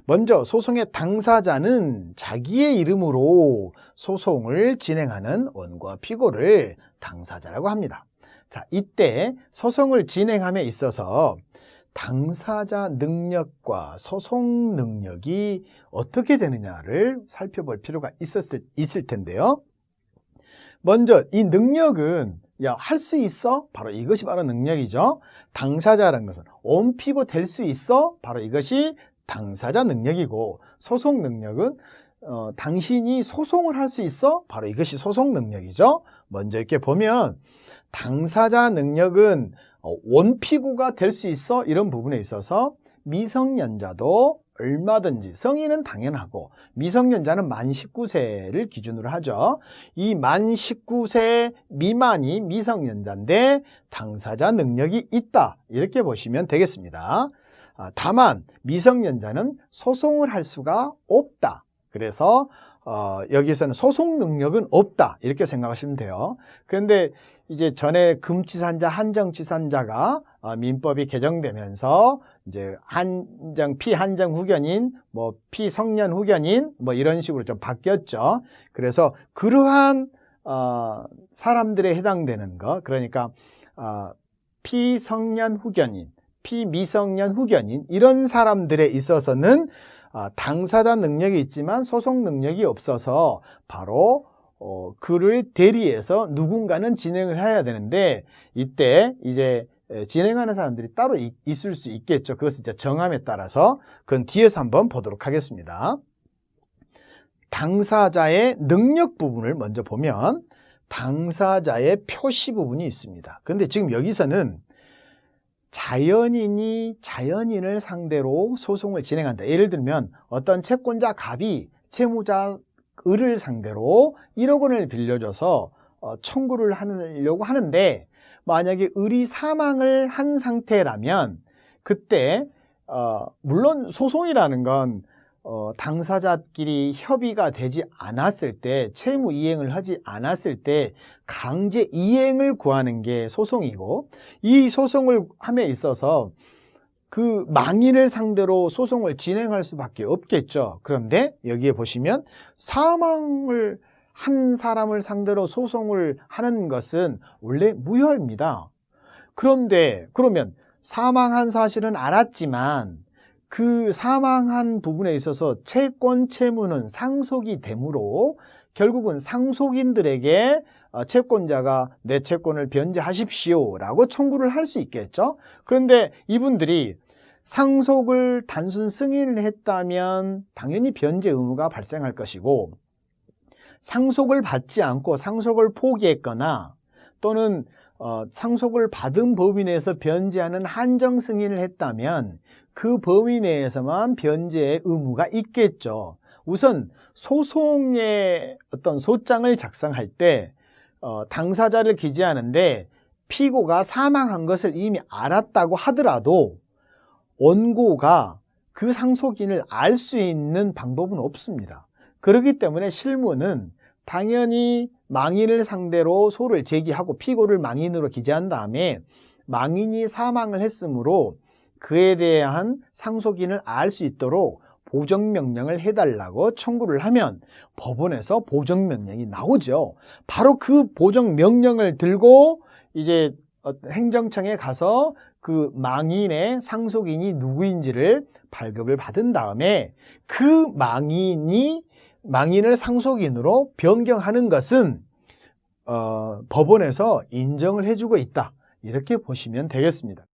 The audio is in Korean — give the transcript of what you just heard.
먼저 소송의 당사자는 자기의 이름으로 소송을 진행하는 원고와 피고를 당사자라고 합니다. 자, 이때 소송을 진행함에 있어서 당사자 능력과 소송 능력이 어떻게 되느냐를 살펴볼 필요가 있을 텐데요. 먼저 이 능력은 할 수 있어? 바로 이것이 바로 능력이죠. 당사자라는 것은 원피고 될 수 있어? 바로 이것이 당사자 능력이고, 소송 능력은 당신이 소송을 할 수 있어? 바로 이것이 소송 능력이죠. 먼저 이렇게 보면 당사자 능력은 원피고가 될 수 있어? 이런 부분에 있어서 미성년자도 얼마든지, 성인은 당연하고 미성년자는 만 19세를 기준으로 하죠. 이 만 19세 미만이 미성년자인데 당사자 능력이 있다, 이렇게 보시면 되겠습니다. 다만 미성년자는 소송을 할 수가 없다. 그래서 여기서는 소송 능력은 없다, 이렇게 생각하시면 돼요. 그런데 이제 전에 금치산자, 한정치산자가 민법이 개정되면서 이제 피한정 후견인, 피성년 후견인, 이런 식으로 좀 바뀌었죠. 그래서 그러한 사람들에 해당되는 거, 그러니까 피성년 후견인, 피미성년 후견인, 이런 사람들에 있어서는 당사자 능력이 있지만 소송 능력이 없어서 바로 그를 대리해서 누군가는 진행을 해야 되는데, 이때 이제 진행하는 사람들이 따로 있을 수 있겠죠. 그것은 이제 정함에 따라서, 그건 뒤에서 한번 보도록 하겠습니다. 당사자의 능력 부분을 먼저 보면 당사자의 표시 부분이 있습니다. 그런데 지금 여기서는 자연인이 자연인을 상대로 소송을 진행한다. 예를 들면 어떤 채권자 갑이 채무자 을을 상대로 1억 원을 빌려줘서 청구를 하려고 하는데, 만약에 을이 사망을 한 상태라면 그때 물론 소송이라는 건 당사자끼리 협의가 되지 않았을 때, 채무 이행을 하지 않았을 때 강제 이행을 구하는 게 소송이고, 이 소송을 함에 있어서 그 망인을 상대로 소송을 진행할 수밖에 없겠죠. 그런데 여기에 보시면 사망을 한 사람을 상대로 소송을 하는 것은 원래 무효입니다. 그런데 그러면 사망한 사실은 알았지만 그 사망한 부분에 있어서 채권 채무는 상속이 되므로 결국은 상속인들에게 채권자가 내 채권을 변제하십시오 라고 청구를 할 수 있겠죠. 그런데 이분들이 상속을 단순 승인을 했다면 당연히 변제 의무가 발생할 것이고, 상속을 받지 않고 상속을 포기했거나 또는 상속을 받은 범위 내에서 변제하는 한정 승인을 했다면 그 범위 내에서만 변제의 의무가 있겠죠. 우선 소송의 어떤 소장을 작성할 때 당사자를 기재하는데 피고가 사망한 것을 이미 알았다고 하더라도 원고가 그 상속인을 알 수 있는 방법은 없습니다. 그렇기 때문에 실무는 당연히 망인을 상대로 소를 제기하고 피고를 망인으로 기재한 다음에 망인이 사망을 했으므로 그에 대한 상속인을 알 수 있도록 보정명령을 해달라고 청구를 하면 법원에서 보정명령이 나오죠. 바로 그 보정명령을 들고 이제 행정청에 가서 그 망인의 상속인이 누구인지를 발급을 받은 다음에 그 망인을 상속인으로 변경하는 것은 법원에서 인정을 해주고 있다, 이렇게 보시면 되겠습니다.